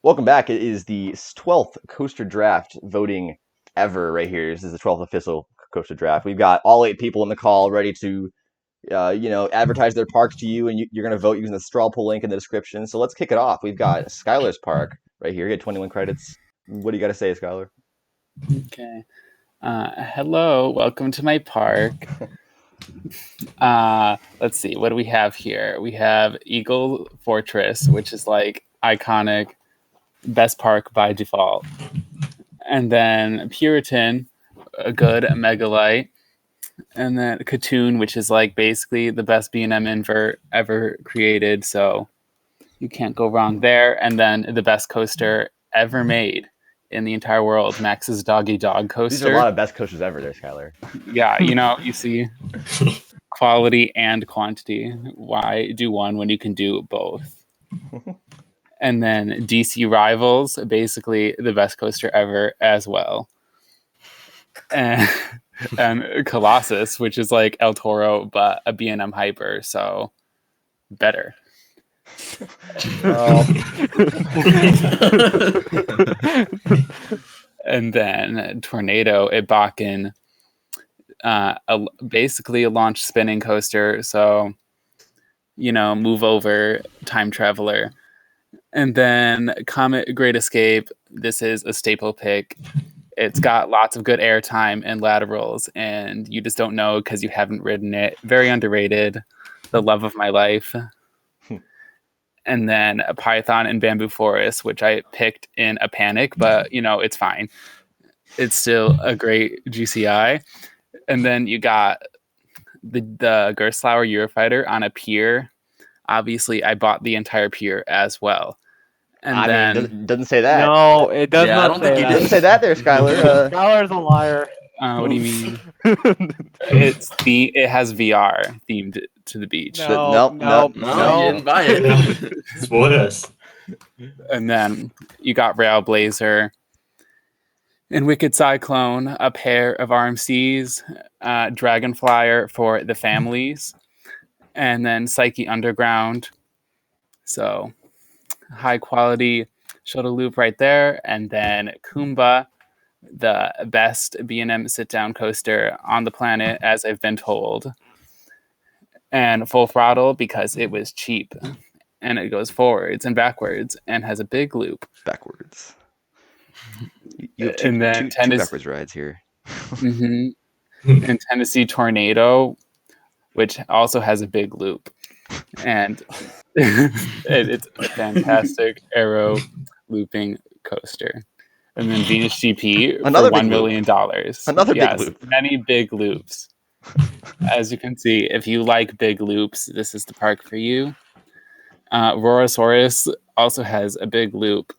Welcome back. It is the 12th coaster draft voting ever right here. This is the 12th official coaster draft. We've got all 8 people in the call ready to, advertise their parks to you, and you're going to vote using the straw poll link in the description. So let's kick it off. We've got Skyler Spark right here. He had 21 credits. What do you got to say, Skyler? Okay. Hello. Welcome to my park. Let's see. What do we have here? We have Eagle Fortress, which is like iconic, best park by default. And then Puritan, a good megalite. And then Katoon, which is like basically the best B&M invert ever created. So you can't go wrong there. And then the best coaster ever made in the entire world, Max's Doggy Dog coaster. These are a lot of best coasters ever there, Skyler. Yeah, you see quality and quantity. Why do one when you can do both? And then DC Rivals, basically the best coaster ever as well. And Colossus, which is like El Toro, but a B&M hyper, so better. And then Tornado at Bakken, basically a launch spinning coaster, so move over, time traveler. And then Comet Great Escape, this is a staple pick. It's got lots of good airtime and laterals, and you just don't know because you haven't ridden it. Very underrated. The love of my life. And then a Python and Bamboo Forest, which I picked in a panic, but it's fine. It's still a great GCI. And then you got the Gerstlauer Eurofighter on a pier. Obviously, I bought the entire pier as well. And then doesn't say that. No, it does not. I don't think you didn't say that there, Skyler. Skyler's a liar. What do you mean? It has VR themed to the beach. No, you didn't buy it. Spoil us. And then you got Railblazer and Wicked Cyclone, a pair of RMCs, Dragonflyer for the families, and then Psyche Underground. So high quality shuttle loop right there. And then Kumba, the best B&M sit-down coaster on the planet, as I've been told. And Full Throttle because it was cheap. And it goes forwards and backwards and has a big loop. Backwards. You have two backwards rides here. Mm-hmm. And Tennessee Tornado, which also has a big loop. And it's a fantastic aero looping coaster. And then Venus GP for $1 million. Another big loop. Many big loops. As you can see, if you like big loops, this is the park for you. Rorosaurus also has a big loop.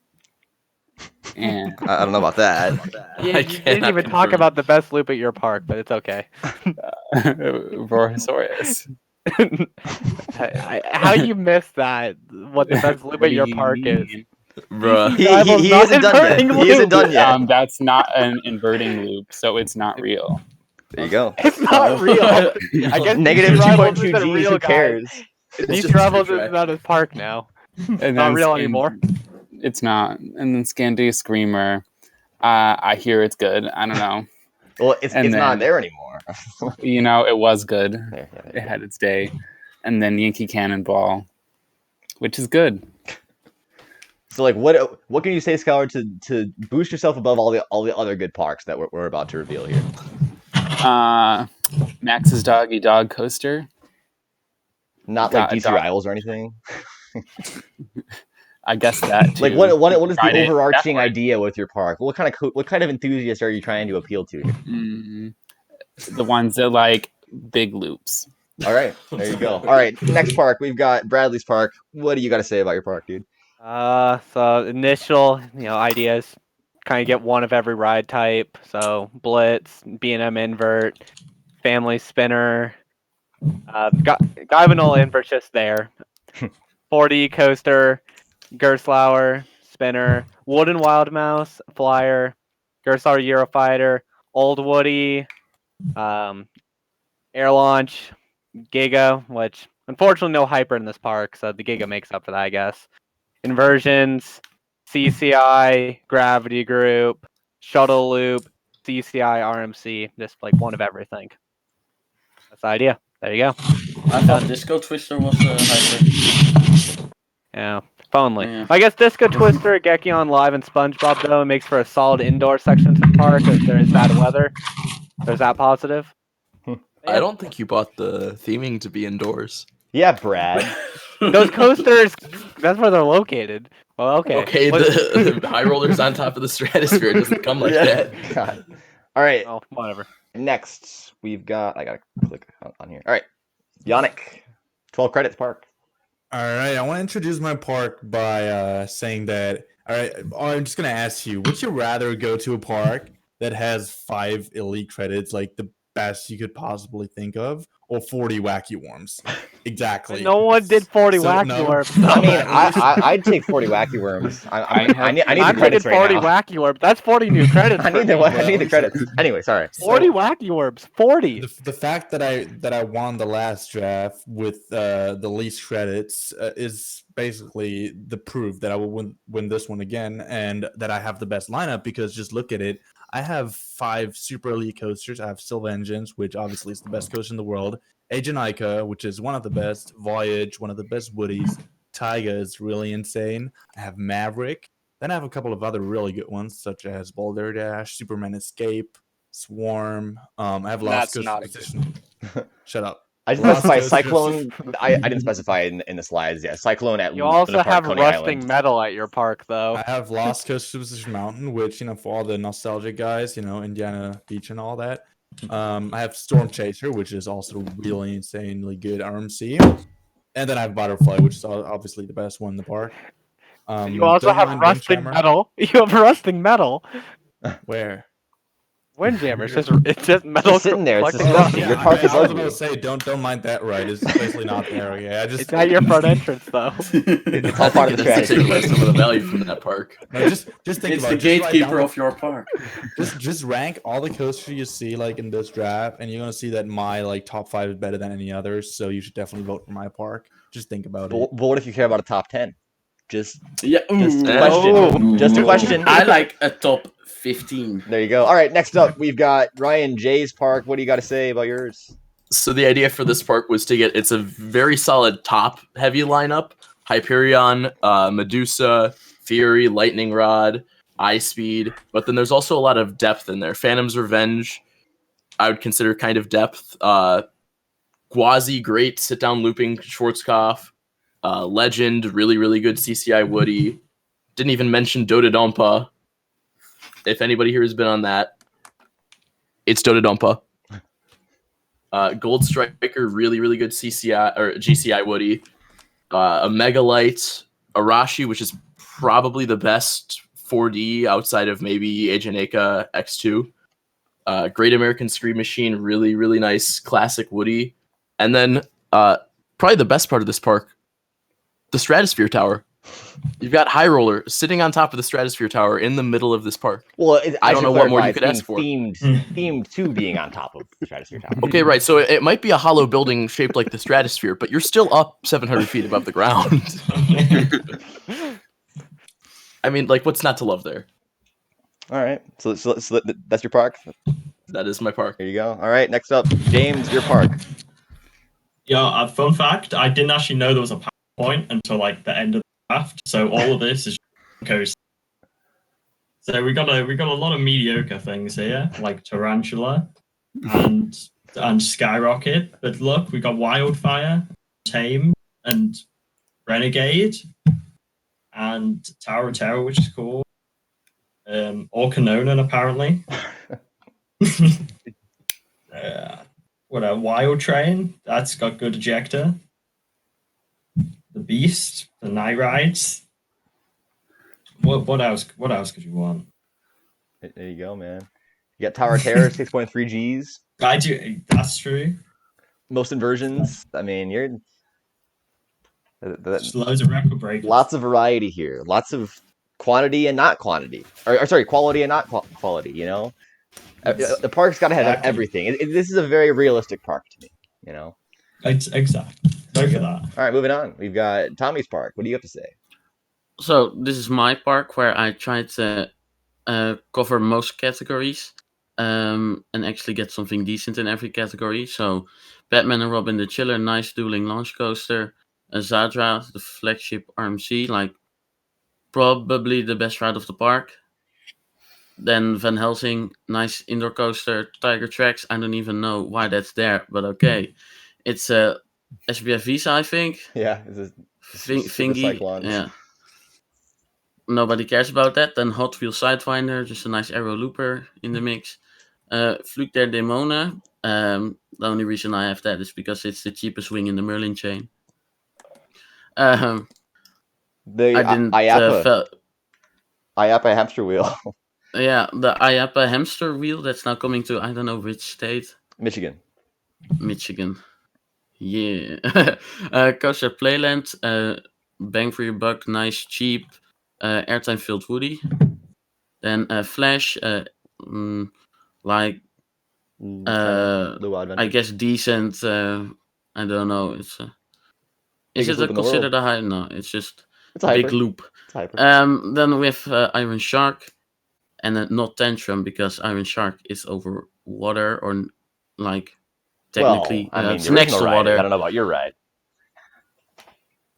And I don't know about that. You didn't even talk about the best loop at your park, but it's okay. Rorosaurus. How you missed that? What the best loop at your park is? Bruh. He isn't done yet. He isn't done yet. That's not an inverting loop, so it's not real. There you go. It's not real. I guess Negative 2.2 Gs. Who cares? These Travels is not his park now. It's not real anymore. It's not. And then Scandi Screamer. I hear it's good. I don't know. Well, it's not there anymore. It was good. Yeah. It had its day. And then Yankee Cannonball, which is good. So, like, what can you say, Skylar, to boost yourself above all the other good parks that we're about to reveal here? Max's Doggy Dog coaster. Not like DC Rivals or anything. I guess that too. Like what is the overarching idea with your park? What kind of enthusiasts are you trying to appeal to here? The ones that like big loops. All right, there you go. All right, next park we've got Bradley's Park. What do you got to say about your park, dude? So initial, ideas, kind of get one of every ride type. So Blitz, B&M invert, family spinner, Guyvanol invert just there. 4D coaster, Gerstlauer spinner, Wooden Wild Mouse flyer, Gerstlauer Eurofighter, Old Woody, Air Launch, Giga, which unfortunately no hyper in this park, so the Giga makes up for that, I guess. Inversions, CCI, Gravity Group, Shuttle Loop, CCI, RMC. Just like one of everything. That's the idea. There you go. I thought Disco Twister was hybrid. Yeah, if only. Yeah. I guess Disco Twister, Gekion Live, and SpongeBob though makes for a solid indoor section to the park if there is bad weather. There's that positive. I don't think you bought the theming to be indoors. Yeah, Brad. Those coasters, that's where they're located. Well, okay. Okay, the high roller's on top of the stratosphere. It doesn't come like that. God. All right. Oh, whatever. Next, we've got. I gotta click on here. All right, Yannick, 12 credits park. All right, I want to introduce my park by saying that. All right, I'm just gonna ask you: would you rather go to a park that has 5 elite credits, like the best you could possibly think of, or 40 wacky worms? Exactly. No one did 40 So, wacky no. worms. I mean, I'd take 40 wacky worms. I need the I'm credits thinking right 40 now. wacky worms. That's 40 new credits. I need the credits. Anyway, sorry. 40 wacky worms. 40. The fact that I won the last draft with the least credits is basically the proof that I will win this one again, and that I have the best lineup, because just look at it. I have 5 super elite coasters. I have Silver Engines, which obviously is the best coaster in the world. Agent Ica, which is one of the best. Voyage, one of the best Woodies. Tyga is really insane. I have Maverick. Then I have a couple of other really good ones, such as Boulder Dash, Superman Escape, Swarm. I have Lost That's Coast not a Position. Shut up. I didn't Lost specify Coast Cyclone. Position. I didn't specify in the slides. Yeah, Cyclone at You also Luna Park, have Coney rusting Island. metal at your park, though. I have Lost Coast Superstition Mountain, which, for all the nostalgic guys, Indiana Beach and all that. I have Storm Chaser, which is also really insanely good RMC. And then I have Butterfly, which is obviously the best one in the park. You also have rusting metal. You have rusting metal. Where? Windjammer. It's just metal. Just sitting there. It's collecting just dust. Your park is I was ugly. about to say, don't mind that right. It's basically not there. Okay, It's at your front entrance, though. It's all part of the That's to strategy. take away some of the value from that park. No, just think It's about the it. Just write gatekeeper down- of your park. Just rank all the coasters you see in this draft, and you're gonna see that my top 5 is better than any others. So you should definitely vote for my park. Just think about it. But what if you care about a top 10? Just Yeah. Just a ooh. question. Ooh. Just a question. I like a top 15. there you go. All right, next up we've got Ryan J's park. What do you got to say about yours? So the idea for this park was to it's a very solid top heavy lineup. Hyperion, Medusa, Fury, Lightning Rod, Eye Speed, but then there's also a lot of depth in there. Phantom's Revenge, I would consider kind of depth. Gwazi, great sit down looping Schwarzkopf. Legend, really, really good CCI Woody. Didn't even mention Dododonpa. If anybody here has been on that, it's Dododonpa. Gold Striker, really, really good CCI or GCI Woody. A Megalite, Arashi, which is probably the best 4D outside of maybe Agent Aka X2. Great American Scream Machine, really, really nice classic Woody. And then probably the best part of this park, the Stratosphere Tower. You've got High Roller sitting on top of the Stratosphere Tower in the middle of this park. Well, I don't should know what more clarify, you could it's ask for. Themed to being on top of the Stratosphere Tower. Okay, right. So it might be a hollow building shaped like the Stratosphere, but you're still up 700 feet above the ground. I mean, what's not to love there? All right, so that's your park. That is my park. There you go. All right, next up, James, your park. Yeah, fun fact, I didn't actually know there was a PowerPoint until the end of the draft. So all of this is coast. So we got a lot of mediocre things here, like Tarantula and Skyrocket. But look, we got Wildfire, Tame, and Renegade, and Tower of Terror, which is cool. Orcanonan, apparently. What a Wild Train, that's got good ejector. The Beast, the Night Rides. What else could you want? There you go, man. You got Tower of Terror, 6.3 Gs. That's true. Most inversions. I mean, you're Just loads of record breakers. lots of variety here. Lots of quantity and not quantity. Or sorry, quality and not quality. The park's got to have Exactly. everything. This is a very realistic park to me. Exactly. Go for that. All right, moving on. We've got Tommy's park. What do you have to say? So this is my park where I try to cover most categories and actually get something decent in every category. So Batman and Robin the Chiller, nice dueling launch coaster. Zadra, the flagship RMC, like probably the best ride of the park. Then Van Helsing, nice indoor coaster. Tiger Tracks, I don't even know why that's there, but okay. It's a SBF Visa, I think. Yeah, this is Super Thingy, Cyclones. yeah. Nobody cares about that. Then Hot Wheel Sidewinder, just a nice aero looper in the mix. Flug der Dämonen. The only reason I have that is because it's the cheapest wing in the Merlin chain. The I didn't IAPA hamster wheel. Yeah, the IAPA hamster wheel that's now coming to I don't know which state. Michigan. Yeah. Coaster Playland. Bang for your buck, nice, cheap. Airtime filled Woody. Then Flash. Like Low Adventure. I guess decent. I don't know. It's is Biggest it loop in the considered world. a high? No, it's just It's a a big hyper. loop. It's a hyper. Then we have Iron Shark, and not Tantrum because Iron Shark is over water or like technically well, I mean, it's the next original to ride. water. I don't know about your ride.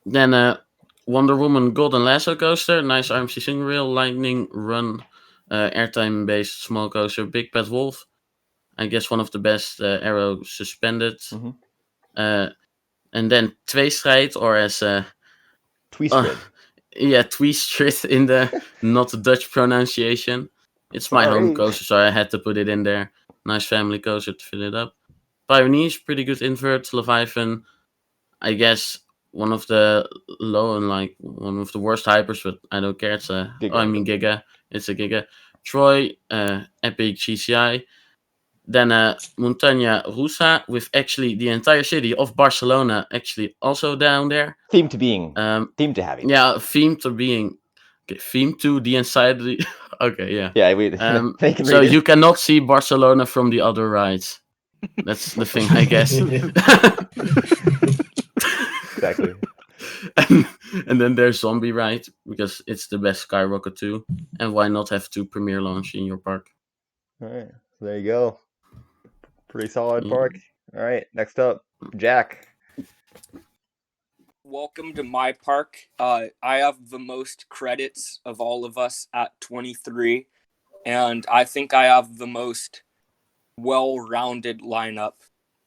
Then Wonder Woman Golden Lasso coaster, nice RMC single rail, lightning run, airtime based small coaster, Big Bad Wolf. I guess one of the best aero suspended. Mhm. And then Tweestrijd, or as Tweestrid. yeah, Tweestrid in the not Dutch pronunciation. It's my home Sorry. coaster, so I had to put it in there. Nice family coaster to fill it up. Pioneers, pretty good invert. Leviathan, I guess one of the low and like one of the worst hypers, but I don't care. It's a Giga. It's a Giga. Troy, Epic GCI. Then Montaña Rusa with actually the entire city of Barcelona actually also down there. Theme to being. Theme to having. Yeah, theme to being. Okay, theme to the inside. Okay, yeah. Yeah, they can so read it. you cannot see Barcelona from the other rides. That's the thing, I guess. Exactly. And then there's Zombie Ride because it's the best Skyrocket 2. And why not have 2 premiere launch in your park? All right, so there you go. Pretty solid Yeah. park. All right, next up, Jack. Welcome to my park. I have the most credits of all of us at 23, and I think I have the most well-rounded lineup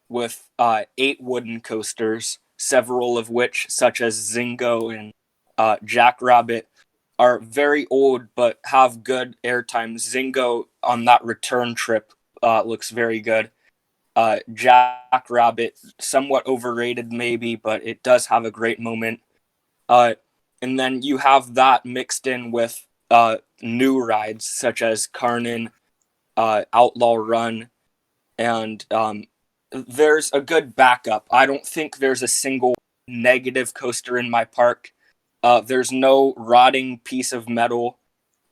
with 8 wooden coasters, several of which, such as Zingo and Jackrabbit, are very old but have good airtime. Zingo on that return trip looks very good. Jackrabbit, somewhat overrated maybe, but it does have a great moment. And then you have that mixed in with new rides such as Karnan, Outlaw Run, and there's a good backup. I don't think there's a single negative coaster in my park. There's no rotting piece of metal.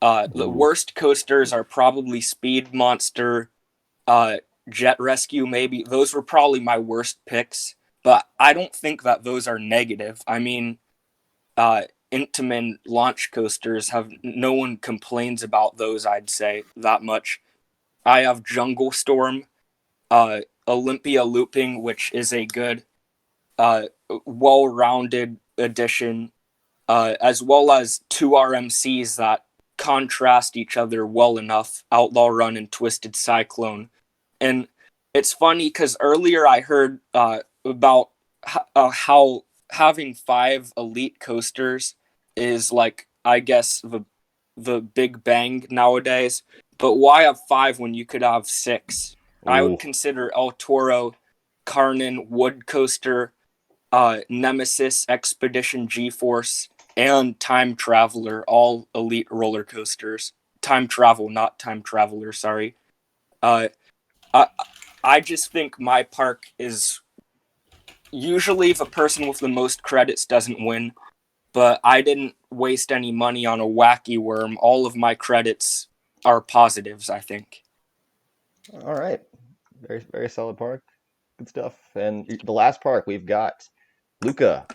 The worst coasters are probably Speed Monster, Jet Rescue, maybe. Those were probably my worst picks, but I don't think that those are negative. I mean, Intamin launch coasters have no one complains about those, I'd say, that much. I have Jungle Storm, Olympia Looping, which is a good, well-rounded addition, as well as 2 RMCs that contrast each other well enough, Outlaw Run and Twisted Cyclone. And it's funny because earlier I heard about how having 5 elite coasters is like, I guess, the big bang nowadays. But why have 5 when you could have 6? I would consider El Toro, Karnan, Wood Coaster, Nemesis, Expedition G-Force, and Time Traveler, all elite roller coasters. Time Travel, not Time Traveler, sorry. I just think my park is usually the person with the most credits doesn't win, but I didn't waste any money on a wacky worm. All of my credits are positives, I think. All right, very very solid park, good stuff. And the last park we've got Luka.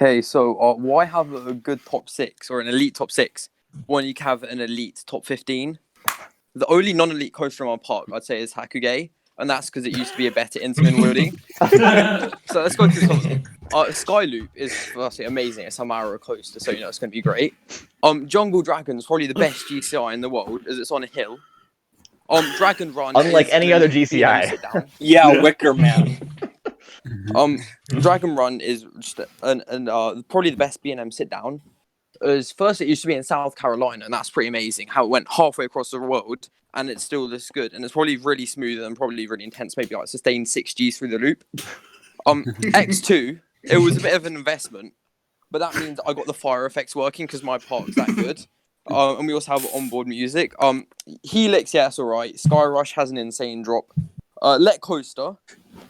Okay, so why have a good top 6 or an elite top 6 when you can have an elite top 15? The only non-elite coaster in my park, I'd say, is Hakuge, and that's because it used to be a better Intamin Woody. So let's go to some of them. Skyloop is firstly amazing. It's a Mara coaster, so it's going to be great. Jungle Dragon is probably the best GCI in the world, as it's on a hill. Dragon Run, Unlike is any an other elite B&M GCI. sit down. Yeah, Wicker Man. Dragon Run is just probably the best B&M sit down. First, it used to be in South Carolina, and that's pretty amazing how it went halfway across the world, and it's still this good, and it's probably really smooth and probably really intense, maybe like sustained 6Gs through the loop. X2, it was a bit of an investment, but that means I got the fire effects working because my park's that good. And we also have onboard music. Helix, yeah, it's alright. Sky Rush has an insane drop. Let Coaster,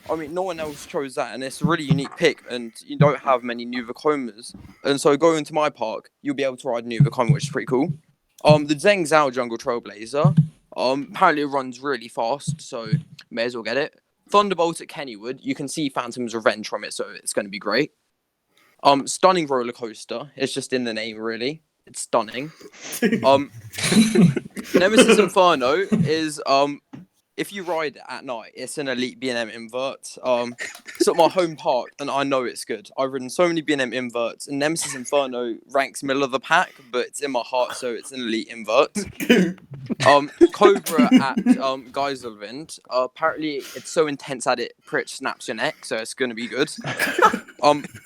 I mean, no one else chose that, and it's a really unique pick, and you don't have many new Vekomas. And so going to my park, you'll be able to ride new Vekoma, which is pretty cool. The Zheng Zhao Jungle Trailblazer, apparently it runs really fast, so may as well get it. Thunderbolt at Kennywood, you can see Phantom's Revenge from it, so it's going to be great. Stunning Roller Coaster, it's just in the name, really. It's stunning. Nemesis Inferno is if you ride it at night, it's an elite B&M invert. It's at my home park, and I know it's good. I've ridden so many B&M inverts, and Nemesis Inferno ranks middle of the pack, but it's in my heart, so it's an elite invert. Cobra at Geiselwind. Apparently, it's so intense that it pretty snaps your neck, so it's going to be good.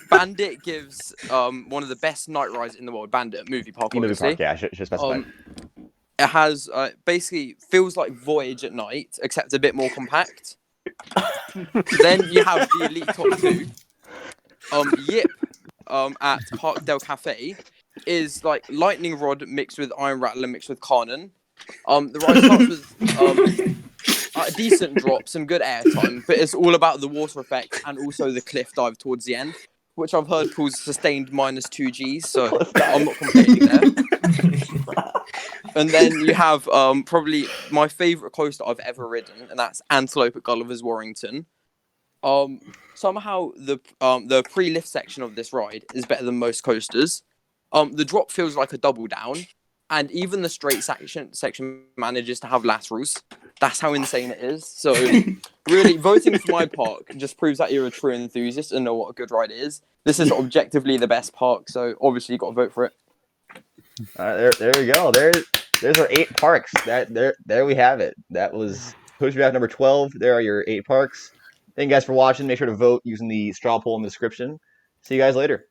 Bandit gives one of the best night rides in the world. Bandit movie park, obviously. Yeah, should specify. It has basically feels like Voyage at night, except a bit more compact. Then you have the elite top 2. Yip at Park Del Cafe is like Lightning Rod mixed with Iron Rattler mixed with Carnon. The ride starts with a decent drop, some good air time, but it's all about the water effect and also the cliff dive towards the end, which I've heard calls sustained -2 Gs, so I'm not complaining there. And then you have probably my favourite coaster I've ever ridden, and that's Antelope at Gulliver's Warrington. Somehow the pre-lift section of this ride is better than most coasters. The drop feels like a double down, and even the straight section manages to have laterals. That's how insane it is. So really, voting for my park just proves that you're a true enthusiast and know what a good ride is. This is objectively the best park, so obviously you've got to vote for it. There we go. There's our 8 parks. There we have it. That was Coaster Draft number 12. There are your 8 parks. Thank you guys for watching. Make sure to vote using the straw poll in the description. See you guys later.